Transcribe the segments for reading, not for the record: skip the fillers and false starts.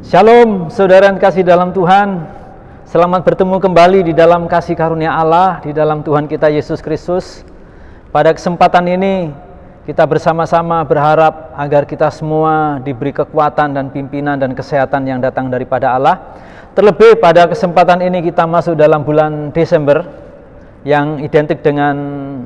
Shalom, saudara yang kasih dalam Tuhan. Selamat bertemu kembali di dalam kasih karunia Allah, di dalam Tuhan kita Yesus Kristus. Pada kesempatan ini, kita bersama-sama berharap agar kita semua diberi kekuatan dan pimpinan dan kesehatan yang datang daripada Allah. Terlebih pada kesempatan ini kita masuk dalam bulan Desember, yang identik dengan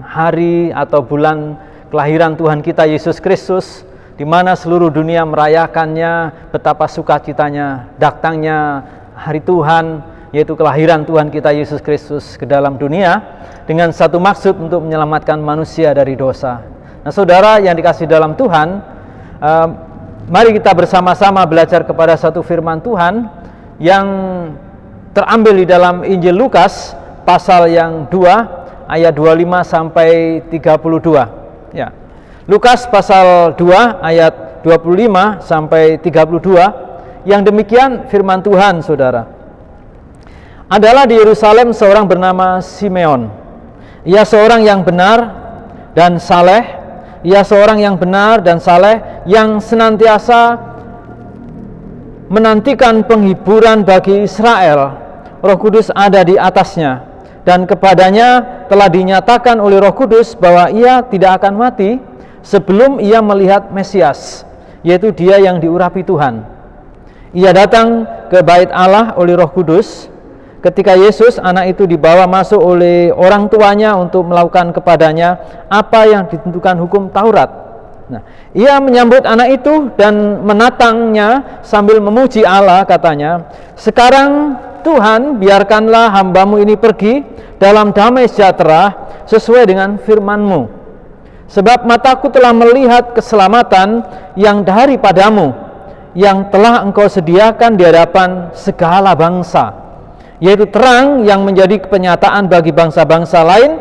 hari atau bulan kelahiran Tuhan kita Yesus Kristus, di mana seluruh dunia merayakannya, betapa sukacitanya datangnya hari Tuhan, yaitu kelahiran Tuhan kita Yesus Kristus ke dalam dunia dengan satu maksud untuk menyelamatkan manusia dari dosa. Nah, saudara yang dikasih dalam Tuhan, mari kita bersama-sama belajar kepada satu firman Tuhan yang terambil di dalam Injil Lukas pasal yang 2 ayat 25 sampai 32. Ya. Lukas pasal 2 ayat 25 sampai 32, yang demikian firman Tuhan, saudara. Adalah di Yerusalem seorang bernama Simeon. Ia seorang yang benar dan saleh. Ia seorang yang benar dan saleh yang senantiasa menantikan penghiburan bagi Israel. Roh Kudus ada di atasnya, dan kepadanya telah dinyatakan oleh Roh Kudus bahwa ia tidak akan mati sebelum ia melihat Mesias, yaitu dia yang diurapi Tuhan. Ia datang ke bait Allah oleh Roh Kudus ketika Yesus, anak itu, dibawa masuk oleh orang tuanya untuk melakukan kepadanya apa yang ditentukan hukum Taurat. Nah, ia menyambut anak itu dan menatangnya sambil memuji Allah, katanya, "Sekarang Tuhan, biarkanlah hambamu ini pergi dalam damai sejahtera sesuai dengan firman-Mu. Sebab mataku telah melihat keselamatan yang daripadamu, yang telah Engkau sediakan di hadapan segala bangsa, yaitu terang yang menjadi penyataan bagi bangsa-bangsa lain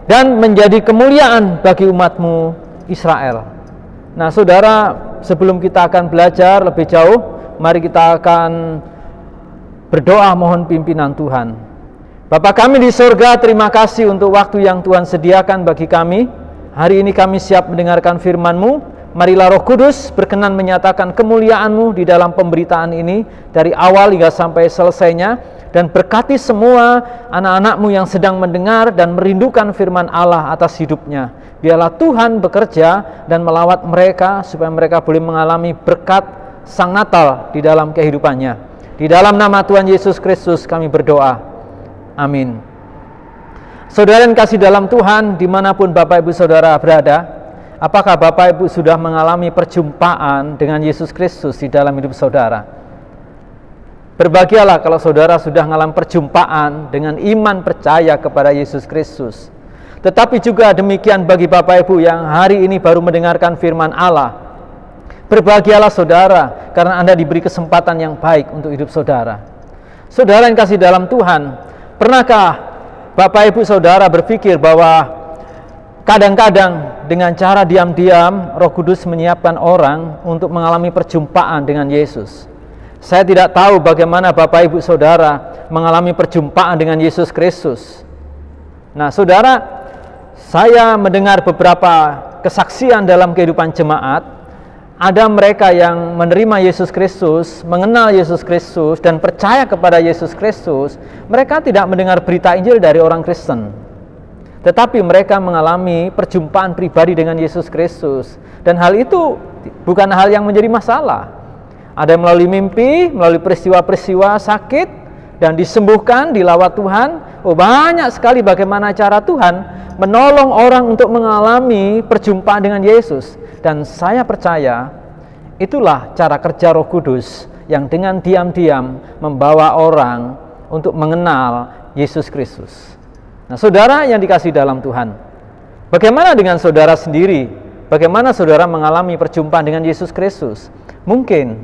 dan menjadi kemuliaan bagi umat-Mu Israel." Nah, saudara, sebelum kita akan belajar lebih jauh, mari kita akan berdoa mohon pimpinan Tuhan. Bapa kami di surga, terima kasih untuk waktu yang Tuhan sediakan bagi kami. Hari ini kami siap mendengarkan firman-Mu. Marilah Roh Kudus berkenan menyatakan kemuliaan-Mu di dalam pemberitaan ini dari awal hingga sampai selesainya, dan berkati semua anak-anak-Mu yang sedang mendengar dan merindukan firman Allah atas hidupnya. Biarlah Tuhan bekerja dan melawat mereka supaya mereka boleh mengalami berkat Sang Natal di dalam kehidupannya. Di dalam nama Tuhan Yesus Kristus kami berdoa. Amin. Saudara yang kasih dalam Tuhan, dimanapun Bapak Ibu Saudara berada, apakah Bapak Ibu sudah mengalami perjumpaan dengan Yesus Kristus di dalam hidup saudara? Berbahagialah kalau saudara sudah mengalami perjumpaan dengan iman percaya kepada Yesus Kristus. Tetapi juga demikian bagi Bapak Ibu yang hari ini baru mendengarkan firman Allah. Berbahagialah saudara, karena Anda diberi kesempatan yang baik untuk hidup saudara. Saudara yang kasih dalam Tuhan, pernahkah Bapak Ibu Saudara berpikir bahwa kadang-kadang dengan cara diam-diam Roh Kudus menyiapkan orang untuk mengalami perjumpaan dengan Yesus? Saya tidak tahu bagaimana Bapak Ibu Saudara mengalami perjumpaan dengan Yesus Kristus. Nah, saudara, saya mendengar beberapa kesaksian dalam kehidupan jemaat. Ada mereka yang menerima Yesus Kristus, mengenal Yesus Kristus, dan percaya kepada Yesus Kristus. Mereka tidak mendengar berita Injil dari orang Kristen, tetapi mereka mengalami perjumpaan pribadi dengan Yesus Kristus. Dan hal itu bukan hal yang menjadi masalah. Ada yang melalui mimpi, melalui peristiwa-peristiwa sakit, dan disembuhkan, dilawat Tuhan. Oh, banyak sekali bagaimana cara Tuhan menolong orang untuk mengalami perjumpaan dengan Yesus. Dan saya percaya itulah cara kerja Roh Kudus yang dengan diam-diam membawa orang untuk mengenal Yesus Kristus. Nah, saudara yang dikasih dalam Tuhan, bagaimana dengan saudara sendiri? Bagaimana saudara mengalami perjumpaan dengan Yesus Kristus? Mungkin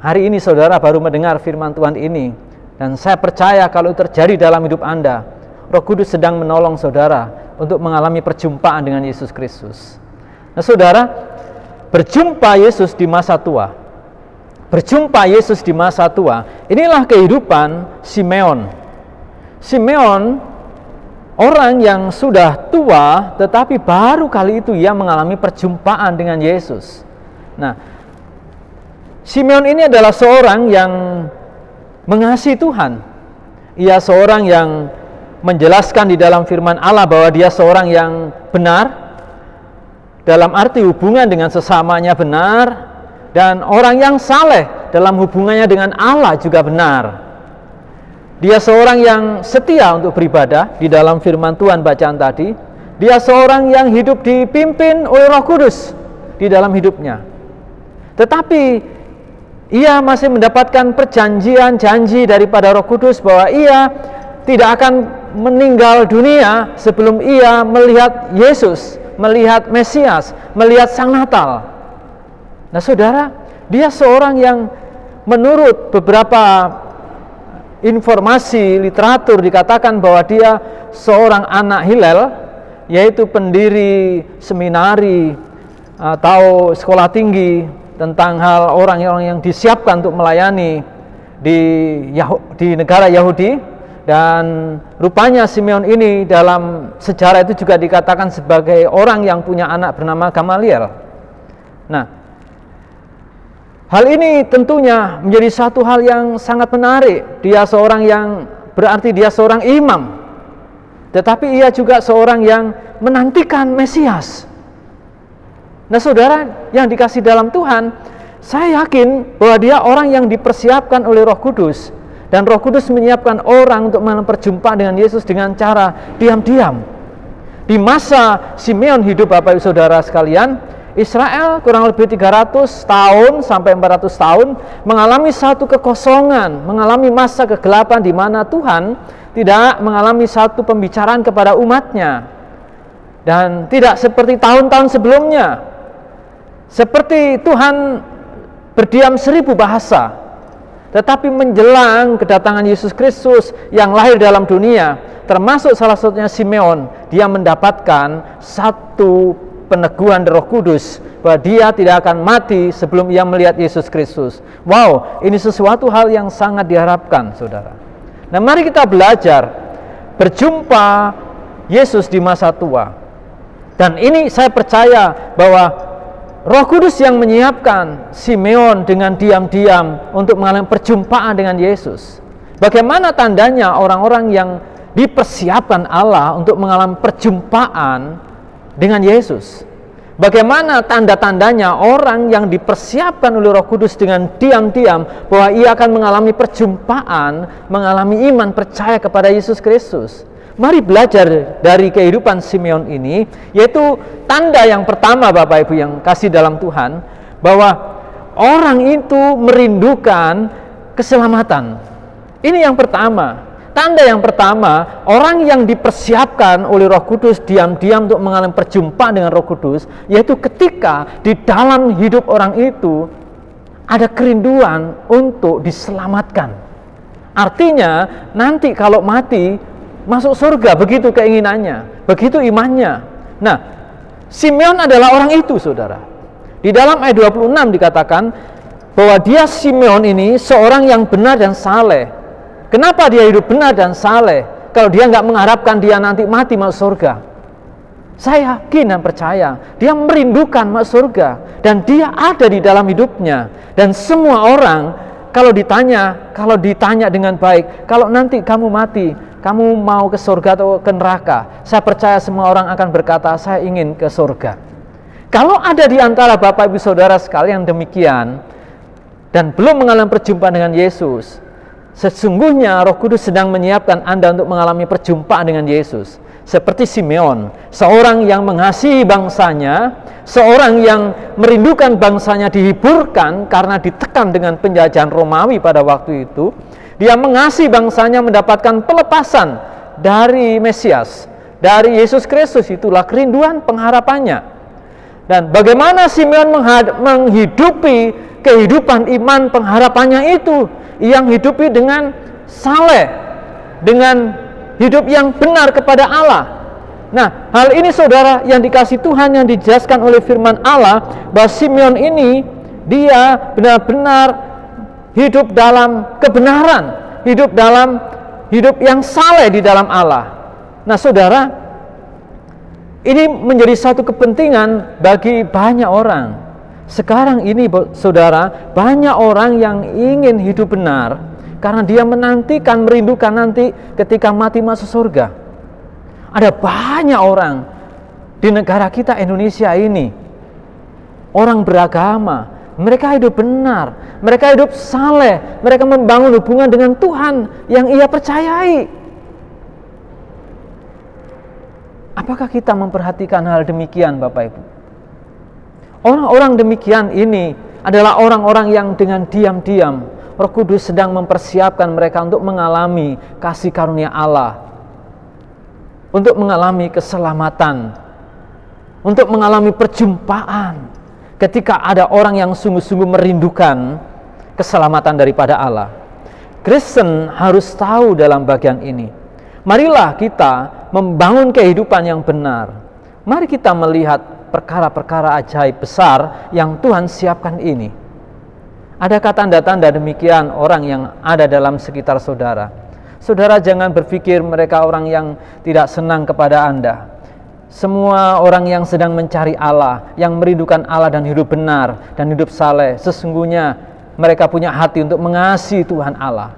hari ini saudara baru mendengar firman Tuhan ini, dan saya percaya kalau terjadi dalam hidup Anda, Roh Kudus sedang menolong saudara untuk mengalami perjumpaan dengan Yesus Kristus. Nah, saudara, berjumpa Yesus di masa tua. Berjumpa Yesus di masa tua. Inilah kehidupan Simeon. Simeon, orang yang sudah tua, tetapi baru kali itu ia mengalami perjumpaan dengan Yesus. Nah, Simeon ini adalah seorang yang mengasihi Tuhan. Ia seorang yang menjelaskan di dalam firman Allah bahwa dia seorang yang benar, dalam arti hubungan dengan sesamanya benar, dan orang yang saleh dalam hubungannya dengan Allah juga benar. Dia seorang yang setia untuk beribadah di dalam firman Tuhan bacaan tadi. Dia seorang yang hidup dipimpin oleh Roh Kudus di dalam hidupnya. Tetapi ia masih mendapatkan perjanjian janji daripada Roh Kudus bahwa ia tidak akan meninggal dunia sebelum ia melihat Yesus, melihat Mesias, melihat Sang Natal. Nah saudara, dia seorang yang menurut beberapa informasi literatur dikatakan bahwa dia seorang anak Hillel, yaitu pendiri seminari atau sekolah tinggi tentang hal orang-orang yang disiapkan untuk melayani di negara Yahudi. Dan rupanya Simeon ini dalam sejarah itu juga dikatakan sebagai orang yang punya anak bernama Gamaliel. Nah, hal ini tentunya menjadi satu hal yang sangat menarik. Dia seorang yang berarti dia seorang imam, tetapi ia juga seorang yang menantikan Mesias. Nah saudara yang dikasih dalam Tuhan, saya yakin bahwa dia orang yang dipersiapkan oleh Roh Kudus, dan Roh Kudus menyiapkan orang untuk perjumpaan dengan Yesus dengan cara diam-diam. Di masa Simeon hidup, Bapak Ibu Saudara sekalian, Israel kurang lebih 300 tahun sampai 400 tahun mengalami satu kekosongan, mengalami masa kegelapan di mana Tuhan tidak mengalami satu pembicaraan kepada umatnya. Dan tidak seperti tahun-tahun sebelumnya, seperti Tuhan berdiam 1000 bahasa. Tetapi menjelang kedatangan Yesus Kristus yang lahir dalam dunia, termasuk salah satunya Simeon, dia mendapatkan satu peneguhan Roh Kudus bahwa dia tidak akan mati sebelum ia melihat Yesus Kristus. Wow, ini sesuatu hal yang sangat diharapkan, saudara. Nah, mari kita belajar berjumpa Yesus di masa tua. Dan ini saya percaya bahwa Roh Kudus yang menyiapkan Simeon dengan diam-diam untuk mengalami perjumpaan dengan Yesus. Bagaimana tandanya orang-orang yang dipersiapkan Allah untuk mengalami perjumpaan dengan Yesus? Bagaimana tanda-tandanya orang yang dipersiapkan oleh Roh Kudus dengan diam-diam bahwa ia akan mengalami perjumpaan, mengalami iman percaya kepada Yesus Kristus? Mari belajar dari kehidupan Simeon ini, yaitu tanda yang pertama, Bapak Ibu yang kasih dalam Tuhan, bahwa orang itu merindukan keselamatan. Ini yang pertama. Tanda yang pertama, orang yang dipersiapkan oleh Roh Kudus diam-diam untuk mengalami perjumpaan dengan Roh Kudus, yaitu ketika di dalam hidup orang itu ada kerinduan untuk diselamatkan. Artinya nanti kalau mati masuk surga, begitu keinginannya, begitu imannya. Nah, Simeon adalah orang itu, saudara. Di dalam ayat 26 dikatakan bahwa dia Simeon ini seorang yang benar dan saleh. Kenapa dia hidup benar dan saleh? Kalau dia nggak mengharapkan dia nanti mati masuk surga. Saya yakin dan percaya dia merindukan masuk surga, dan dia ada di dalam hidupnya. Dan semua orang kalau ditanya dengan baik, kalau nanti kamu mati, kamu mau ke surga atau ke neraka? Saya percaya semua orang akan berkata, saya ingin ke surga. Kalau ada di antara Bapak Ibu Saudara sekalian demikian, dan belum mengalami perjumpaan dengan Yesus, sesungguhnya Roh Kudus sedang menyiapkan Anda untuk mengalami perjumpaan dengan Yesus. Seperti Simeon, seorang yang mengasihi bangsanya, seorang yang merindukan bangsanya dihiburkan karena ditekan dengan penjajahan Romawi pada waktu itu. Dia mengasihi bangsanya mendapatkan pelepasan dari Mesias, dari Yesus Kristus. Itulah kerinduan pengharapannya. Dan bagaimana Simeon menghidupi kehidupan iman pengharapannya itu? Yang hidupi dengan saleh, dengan hidup yang benar kepada Allah. Nah, hal ini saudara yang dikasih Tuhan, yang dijelaskan oleh firman Allah, bahwa Simeon ini dia benar-benar hidup dalam kebenaran, hidup yang saleh di dalam Allah. Nah saudara, ini menjadi satu kepentingan bagi banyak orang. Sekarang ini saudara, banyak orang yang ingin hidup benar karena dia menantikan, merindukan nanti ketika mati masuk surga. Ada banyak orang di negara kita Indonesia ini, orang beragama, mereka hidup benar, mereka hidup saleh, mereka membangun hubungan dengan Tuhan yang ia percayai. Apakah kita memperhatikan hal demikian, Bapak Ibu? Orang-orang demikian ini adalah orang-orang yang dengan diam-diam Roh Kudus sedang mempersiapkan mereka untuk mengalami kasih karunia Allah, untuk mengalami keselamatan, untuk mengalami perjumpaan ketika ada orang yang sungguh-sungguh merindukan keselamatan daripada Allah. Kristen harus tahu dalam bagian ini. Marilah kita membangun kehidupan yang benar. Mari kita melihat perkara-perkara ajaib besar yang Tuhan siapkan ini. Adakah tanda-tanda demikian orang yang ada dalam sekitar saudara? Saudara jangan berpikir mereka orang yang tidak senang kepada Anda. Semua orang yang sedang mencari Allah, yang merindukan Allah dan hidup benar dan hidup saleh, sesungguhnya mereka punya hati untuk mengasihi Tuhan Allah.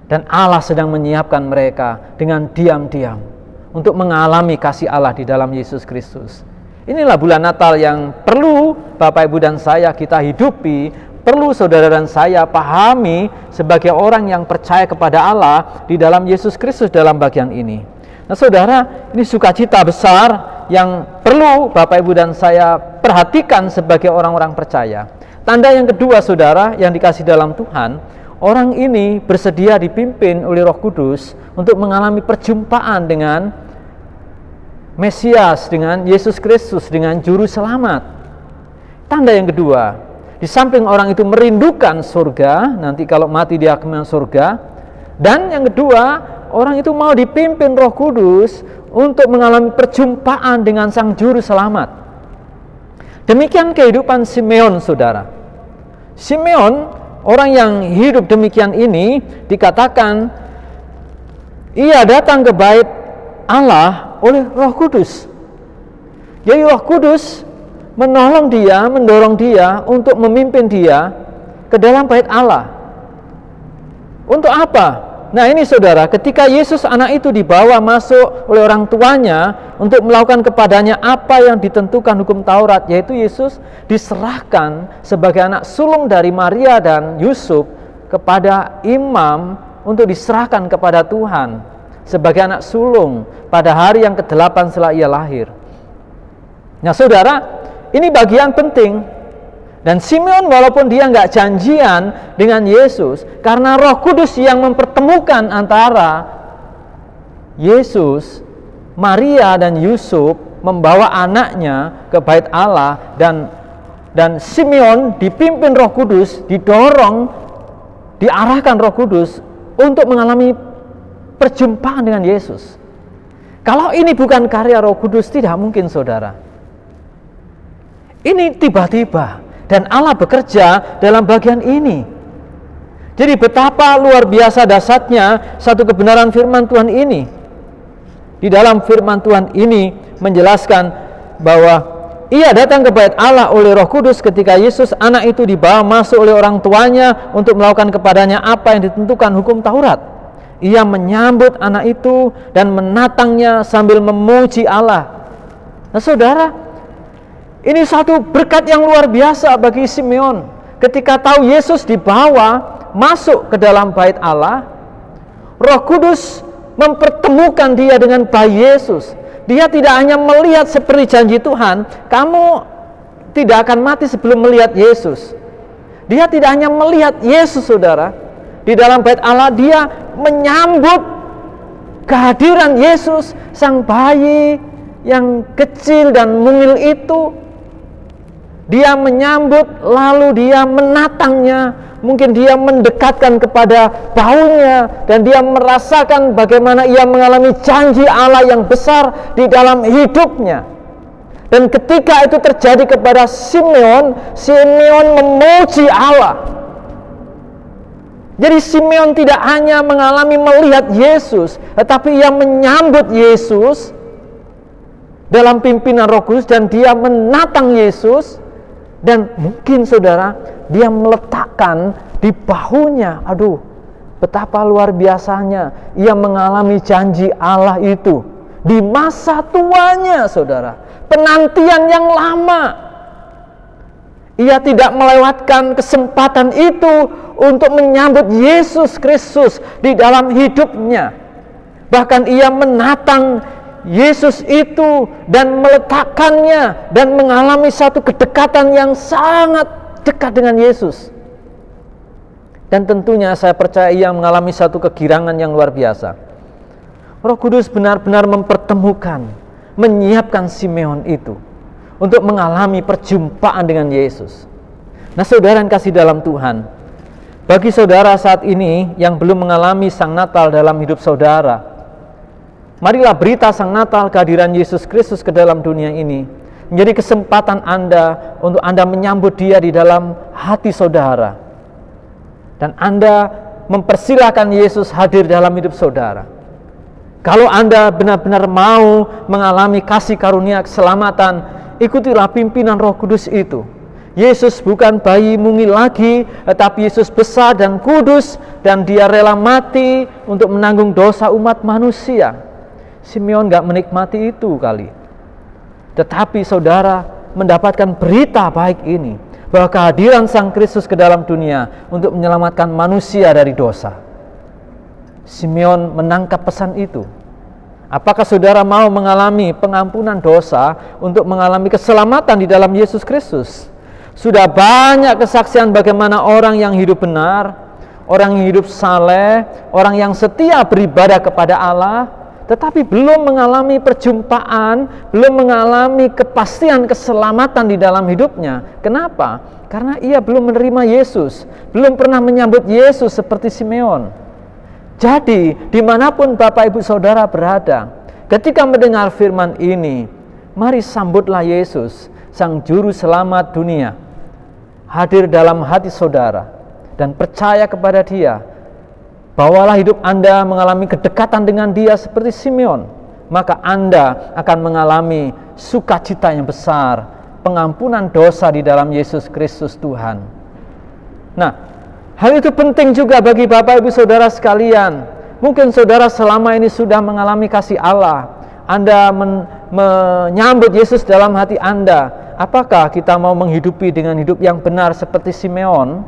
Dan Allah sedang menyiapkan mereka dengan diam-diam untuk mengalami kasih Allah di dalam Yesus Kristus. Inilah bulan Natal yang perlu Bapak Ibu dan saya kita hidupi, perlu saudara dan saya pahami sebagai orang yang percaya kepada Allah di dalam Yesus Kristus dalam bagian ini. Nah saudara, ini sukacita besar yang perlu Bapak Ibu dan saya perhatikan sebagai orang-orang percaya. Tanda yang kedua saudara yang dikasih dalam Tuhan, orang ini bersedia dipimpin oleh Roh Kudus untuk mengalami perjumpaan dengan Mesias, dengan Yesus Kristus, dengan Juru Selamat. Tanda yang kedua, di samping orang itu merindukan surga, nanti kalau mati dia akan masuk surga. Dan yang kedua, orang itu mau dipimpin Roh Kudus untuk mengalami perjumpaan dengan Sang Juru Selamat. Demikian kehidupan Simeon, saudara. Simeon, orang yang hidup demikian ini, dikatakan ia datang ke bait Allah oleh Roh Kudus. Jadi Roh Kudus menolong dia, mendorong dia untuk memimpin dia ke dalam bait Allah. Untuk apa? Nah ini saudara, ketika Yesus anak itu dibawa masuk oleh orang tuanya untuk melakukan kepadanya apa yang ditentukan hukum Taurat, yaitu Yesus diserahkan sebagai anak sulung dari Maria dan Yusuf kepada imam untuk diserahkan kepada Tuhan sebagai anak sulung pada hari yang ke-8 setelah ia lahir. Nah saudara, ini bagian penting. Dan Simeon walaupun dia nggak janjian dengan Yesus, karena Roh Kudus yang mempertemukan antara Yesus, Maria dan Yusuf membawa anaknya ke bait Allah, dan Simeon dipimpin Roh Kudus, didorong, diarahkan Roh Kudus untuk mengalami perjumpaan dengan Yesus. Kalau ini bukan karya Roh Kudus, tidak mungkin saudara. Ini tiba-tiba dan Allah bekerja dalam bagian ini. Jadi betapa luar biasa dahsyatnya satu kebenaran firman Tuhan ini. Di dalam firman Tuhan ini menjelaskan bahwa ia datang ke bait Allah oleh Roh Kudus ketika Yesus anak itu dibawa masuk oleh orang tuanya untuk melakukan kepadanya apa yang ditentukan hukum Taurat. Ia menyambut anak itu dan menatangnya sambil memuji Allah. Nah saudara, ini satu berkat yang luar biasa bagi Simeon. Ketika tahu Yesus dibawa masuk ke dalam bait Allah, Roh Kudus mempertemukan dia dengan bayi Yesus. Dia tidak hanya melihat seperti janji Tuhan, kamu tidak akan mati sebelum melihat Yesus. Dia tidak hanya melihat Yesus, saudara. Di dalam bait Allah dia menyambut kehadiran Yesus, sang bayi yang kecil dan mungil itu. Dia menyambut, lalu dia menatangnya, mungkin dia mendekatkan kepada baunya, dan dia merasakan bagaimana ia mengalami janji Allah yang besar di dalam hidupnya. Dan ketika itu terjadi kepada Simeon, Simeon memuji Allah. Jadi Simeon tidak hanya mengalami melihat Yesus, tetapi ia menyambut Yesus dalam pimpinan Roh Kudus, dan dia menatang Yesus. Dan mungkin saudara, dia meletakkan di bahunya, aduh, betapa luar biasanya ia mengalami janji Allah itu di masa tuanya, saudara. Penantian yang lama. Ia tidak melewatkan kesempatan itu untuk menyambut Yesus Kristus di dalam hidupnya. Bahkan ia menatang Yesus itu dan meletakkannya dan mengalami satu kedekatan yang sangat dekat dengan Yesus. Dan tentunya saya percaya ia mengalami satu kegirangan yang luar biasa. Roh Kudus benar-benar mempertemukan, menyiapkan Simeon itu untuk mengalami perjumpaan dengan Yesus. Nah, saudara yang kasih dalam Tuhan, bagi saudara saat ini yang belum mengalami Sang Natal dalam hidup saudara, marilah berita Sang Natal kehadiran Yesus Kristus ke dalam dunia ini menjadi kesempatan Anda untuk Anda menyambut Dia di dalam hati saudara. Dan Anda mempersilahkan Yesus hadir dalam hidup saudara. Kalau Anda benar-benar mau mengalami kasih karunia keselamatan, ikutilah pimpinan Roh Kudus itu. Yesus bukan bayi mungil lagi, tetapi Yesus besar dan kudus, dan Dia rela mati untuk menanggung dosa umat manusia. Simeon gak menikmati itu kali. Tetapi saudara mendapatkan berita baik ini, bahwa kehadiran Sang Kristus ke dalam dunia untuk menyelamatkan manusia dari dosa. Simeon menangkap pesan itu. Apakah saudara mau mengalami pengampunan dosa untuk mengalami keselamatan di dalam Yesus Kristus? Sudah banyak kesaksian bagaimana orang yang hidup benar, orang yang hidup saleh, orang yang setia beribadah kepada Allah, tetapi belum mengalami perjumpaan, belum mengalami kepastian keselamatan di dalam hidupnya. Kenapa? Karena ia belum menerima Yesus, belum pernah menyambut Yesus seperti Simeon. Jadi, dimanapun Bapak Ibu Saudara berada, ketika mendengar firman ini, mari sambutlah Yesus, Sang Juru Selamat dunia, hadir dalam hati saudara, dan percaya kepada Dia. Bawalah hidup Anda mengalami kedekatan dengan Dia seperti Simeon, maka Anda akan mengalami sukacita yang besar, pengampunan dosa di dalam Yesus Kristus Tuhan. Nah, hal itu penting juga bagi Bapak Ibu Saudara sekalian. Mungkin saudara selama ini sudah mengalami kasih Allah, Anda menyambut Yesus dalam hati Anda. Apakah kita mau menghidupi dengan hidup yang benar seperti Simeon?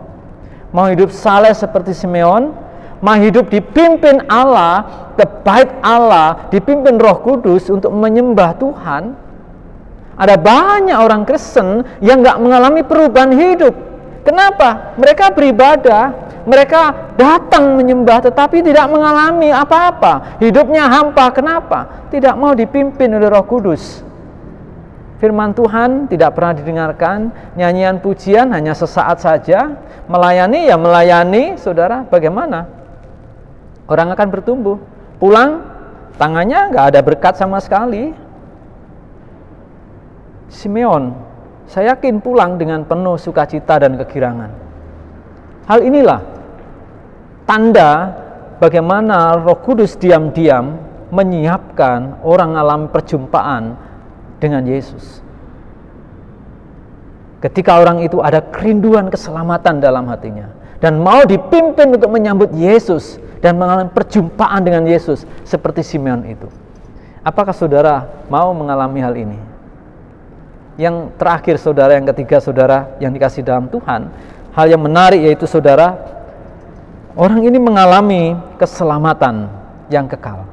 Mau hidup saleh seperti Simeon? Mau hidup dipimpin Allah, ke bait Allah, dipimpin Roh Kudus untuk menyembah Tuhan? Ada banyak orang Kristen yang gak mengalami perubahan hidup. Kenapa? Mereka beribadah, mereka datang menyembah, tetapi tidak mengalami apa-apa. Hidupnya hampa. Kenapa? Tidak mau dipimpin oleh Roh Kudus. Firman Tuhan tidak pernah didengarkan, nyanyian pujian hanya sesaat saja, melayani ya melayani, saudara, bagaimana? Orang akan bertumbuh, pulang tangannya nggak ada berkat sama sekali. Simeon, saya yakin pulang dengan penuh sukacita dan kegirangan. Hal inilah tanda bagaimana Roh Kudus diam-diam menyiapkan orang alam perjumpaan dengan Yesus. Ketika orang itu ada kerinduan keselamatan dalam hatinya dan mau dipimpin untuk menyambut Yesus dan mengalami perjumpaan dengan Yesus seperti Simeon itu. Apakah saudara mau mengalami hal ini? Yang terakhir saudara, yang ketiga saudara yang dikasih dalam Tuhan, hal yang menarik yaitu saudara, orang ini mengalami keselamatan yang kekal.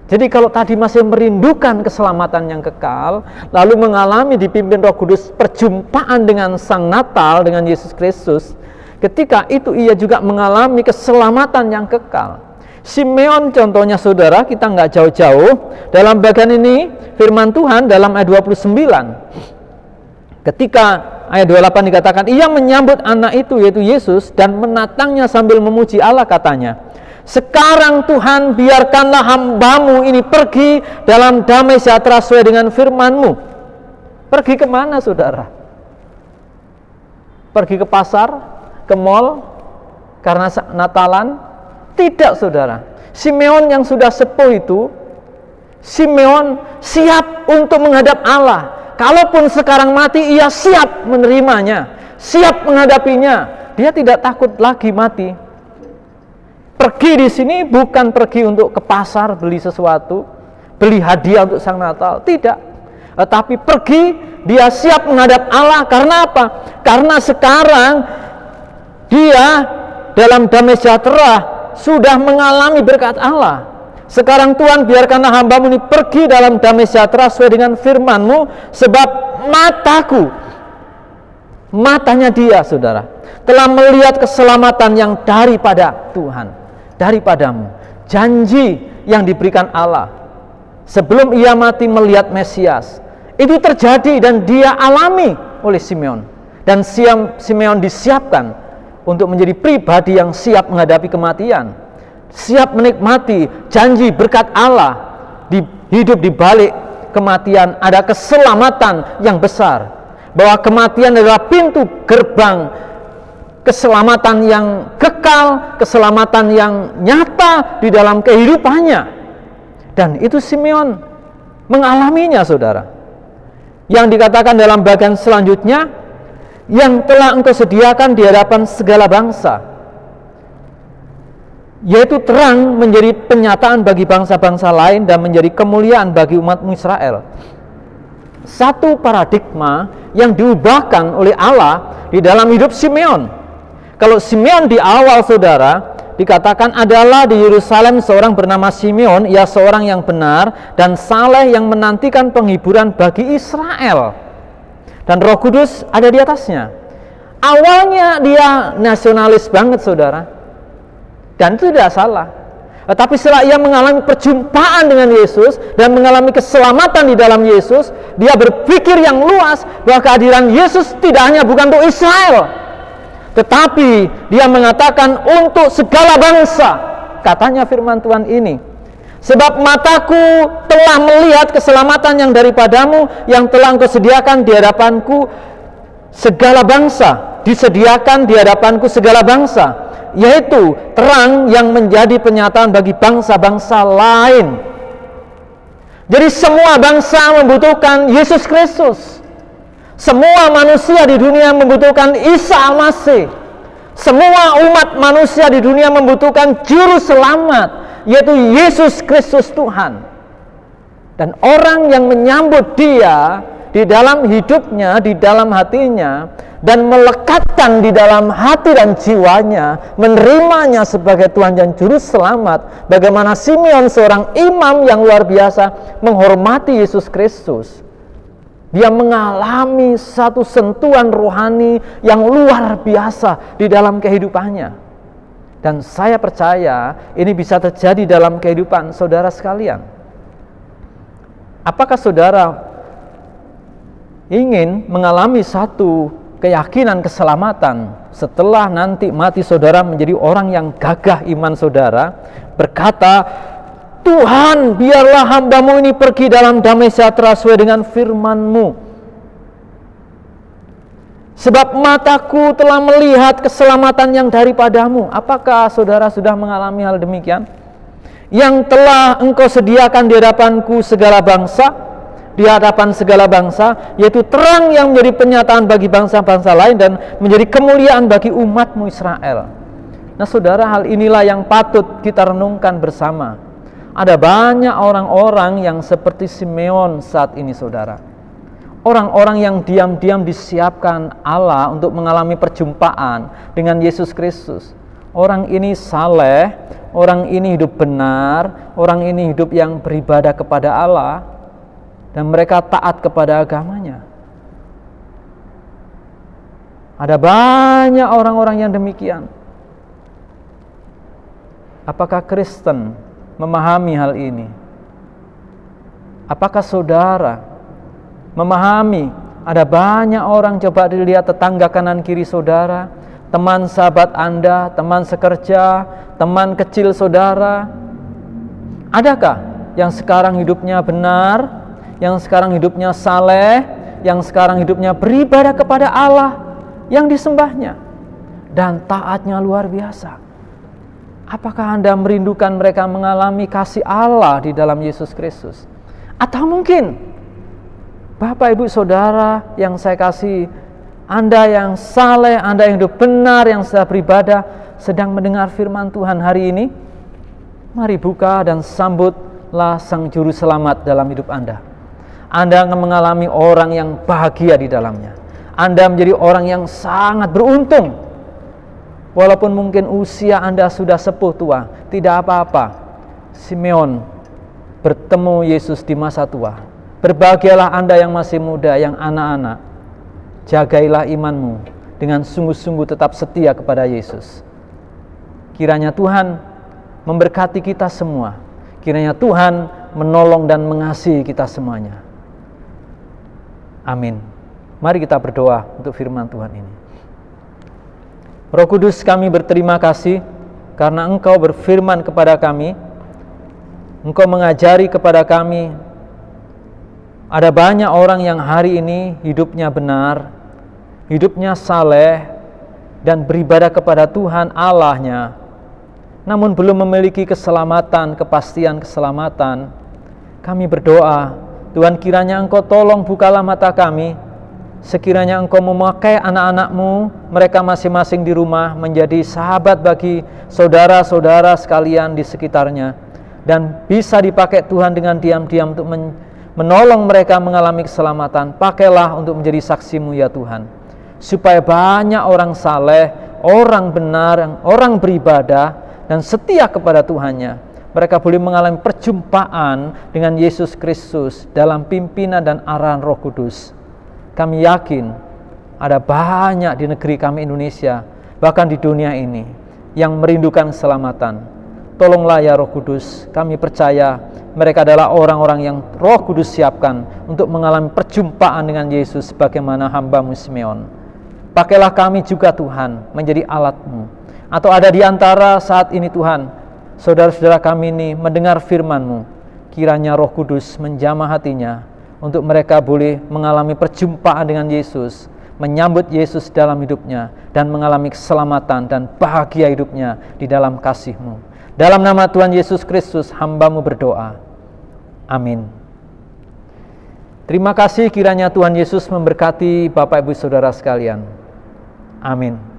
Jadi kalau tadi masih merindukan keselamatan yang kekal, lalu mengalami dipimpin Roh Kudus perjumpaan dengan Sang Natal, dengan Yesus Kristus, ketika itu ia juga mengalami keselamatan yang kekal. Simeon contohnya saudara, kita nggak jauh-jauh, dalam bagian ini firman Tuhan dalam ayat 29. Ketika ayat 28 dikatakan, ia menyambut anak itu yaitu Yesus dan menatangnya sambil memuji Allah, katanya, sekarang Tuhan biarkanlah hamba-Mu ini pergi dalam damai sejahtera sesuai dengan firman-Mu. Pergi kemana saudara? Pergi ke pasar, ke mall, karena Natalan? Tidak saudara. Simeon yang sudah sepuh itu, Simeon siap untuk menghadap Allah. kalaupun sekarang mati, ia siap menerimanya, siap menghadapinya. Dia tidak takut lagi mati. Pergi di sini bukan pergi untuk ke pasar beli sesuatu, beli hadiah untuk Sang Natal, tidak. Tetapi pergi, dia siap menghadap Allah. Karena apa? Karena sekarang dia dalam damai sejahtera sudah mengalami berkat Allah. Sekarang Tuhan, biarkanlah hamba-Mu ini pergi dalam damai sejahtera sesuai dengan firman-Mu, sebab matanya dia, saudara, telah melihat keselamatan yang daripada Tuhan, daripadamu. Janji yang diberikan Allah sebelum ia mati melihat Mesias, itu terjadi dan dia alami oleh Simeon. Dan Simeon disiapkan untuk menjadi pribadi yang siap menghadapi kematian, siap menikmati janji berkat Allah. Hidup di balik kematian ada keselamatan yang besar, bahwa kematian adalah pintu gerbang keselamatan yang kekal, keselamatan yang nyata di dalam kehidupannya. Dan itu Simeon mengalaminya, saudara. Yang dikatakan dalam bagian selanjutnya, yang telah Engkau sediakan di hadapan segala bangsa, yaitu terang menjadi penyataan bagi bangsa-bangsa lain dan menjadi kemuliaan bagi umat-Mu Israel. Satu paradigma yang diubahkan oleh Allah di dalam hidup Simeon. Kalau Simeon di awal, saudara, dikatakan adalah di Yerusalem seorang bernama Simeon, ia seorang yang benar dan saleh yang menantikan penghiburan bagi Israel. Dan Roh Kudus ada di atasnya. Awalnya dia nasionalis banget, saudara. Dan itu tidak salah. Tetapi setelah ia mengalami perjumpaan dengan Yesus dan mengalami keselamatan di dalam Yesus, dia berpikir yang luas bahwa kehadiran Yesus tidak hanya bukan untuk Israel, tetapi dia mengatakan untuk segala bangsa. Katanya firman Tuhan ini, sebab mataku telah melihat keselamatan yang daripadamu, yang telah Engkau sediakan di hadapanku segala bangsa, disediakan di hadapanku segala bangsa, yaitu terang yang menjadi penyataan bagi bangsa-bangsa lain. Jadi semua bangsa membutuhkan Yesus Kristus. Semua manusia di dunia membutuhkan Isa Al-Masih. Semua umat manusia di dunia membutuhkan juru selamat, yaitu Yesus Kristus Tuhan. Dan orang yang menyambut dia di dalam hidupnya, di dalam hatinya, dan melekatkan di dalam hati dan jiwanya, menerimanya sebagai Tuhan dan Juru Selamat. Bagaimana Simeon, seorang imam yang luar biasa, menghormati Yesus Kristus. Dia mengalami satu sentuhan rohani yang luar biasa di dalam kehidupannya. Dan saya percaya ini bisa terjadi dalam kehidupan saudara sekalian. Apakah saudara ingin mengalami satu keyakinan keselamatan setelah nanti mati saudara menjadi orang yang gagah iman saudara, berkata, Tuhan, biarlah hamba-Mu ini pergi dalam damai sejahtera sesuai dengan firman-Mu. Sebab mataku telah melihat keselamatan yang daripadamu. Apakah saudara sudah mengalami hal demikian? Yang telah Engkau sediakan di hadapanku segala bangsa, di hadapan segala bangsa, yaitu terang yang menjadi penyataan bagi bangsa-bangsa lain dan menjadi kemuliaan bagi umat-Mu Israel. Nah saudara, hal inilah yang patut kita renungkan bersama. Ada banyak orang-orang yang seperti Simeon saat ini, saudara. Orang-orang yang diam-diam disiapkan Allah untuk mengalami perjumpaan dengan Yesus Kristus. Orang ini saleh, orang ini hidup benar, orang ini hidup yang beribadah kepada Allah, dan mereka taat kepada agamanya. Ada banyak orang-orang yang demikian. Apakah Kristen memahami hal ini? Apakah saudara memahami ada banyak orang, coba dilihat tetangga kanan kiri saudara, teman sahabat Anda, teman sekerja, teman kecil saudara. Adakah yang sekarang hidupnya benar, yang sekarang hidupnya saleh, yang sekarang hidupnya beribadah kepada Allah yang disembahnya dan taatnya luar biasa? Apakah Anda merindukan mereka mengalami kasih Allah di dalam Yesus Kristus? Atau mungkin Bapak, Ibu, Saudara yang saya kasih, Anda yang saleh, Anda yang hidup benar, yang sedang beribadah, sedang mendengar firman Tuhan hari ini, mari buka dan sambutlah Sang Juru Selamat dalam hidup Anda. Anda akan mengalami orang yang bahagia di dalamnya. Anda menjadi orang yang sangat beruntung. Walaupun mungkin usia Anda sudah sepuh tua, tidak apa-apa. Simeon bertemu Yesus di masa tua. Berbahagialah Anda yang masih muda, yang anak-anak. Jagailah imanmu dengan sungguh-sungguh tetap setia kepada Yesus. Kiranya Tuhan memberkati kita semua. Kiranya Tuhan menolong dan mengasihi kita semuanya. Amin. Mari kita berdoa untuk firman Tuhan ini. Roh Kudus, kami berterima kasih karena Engkau berfirman kepada kami. Engkau mengajari kepada kami. Ada banyak orang yang hari ini hidupnya benar, hidupnya saleh, dan beribadah kepada Tuhan Allahnya, namun belum memiliki keselamatan, kepastian keselamatan. Kami berdoa, Tuhan, kiranya Engkau tolong bukalah mata kami. Sekiranya Engkau memakai anak-anak-Mu, mereka masing-masing di rumah, menjadi sahabat bagi saudara-saudara sekalian di sekitarnya, dan bisa dipakai Tuhan dengan diam-diam untuk menolong mereka mengalami keselamatan. Pakailah untuk menjadi saksi-Mu ya Tuhan, supaya banyak orang saleh, orang benar, orang beribadah dan setia kepada Tuhannya, mereka boleh mengalami perjumpaan dengan Yesus Kristus dalam pimpinan dan arahan Roh Kudus. Kami yakin ada banyak di negeri kami Indonesia, bahkan di dunia ini, yang merindukan keselamatan. Tolonglah ya Roh Kudus, kami percaya mereka adalah orang-orang yang Roh Kudus siapkan untuk mengalami perjumpaan dengan Yesus sebagaimana hamba-Mu Simeon. Pakailah kami juga Tuhan menjadi alat-Mu. Atau ada di antara saat ini Tuhan, saudara-saudara kami ini mendengar firman-Mu, kiranya Roh Kudus menjamah hatinya untuk mereka boleh mengalami perjumpaan dengan Yesus, menyambut Yesus dalam hidupnya, dan mengalami keselamatan dan bahagia hidupnya di dalam kasih-Mu. Dalam nama Tuhan Yesus Kristus, hamba-Mu berdoa. Amin. Terima kasih, kiranya Tuhan Yesus memberkati Bapak Ibu Saudara sekalian. Amin.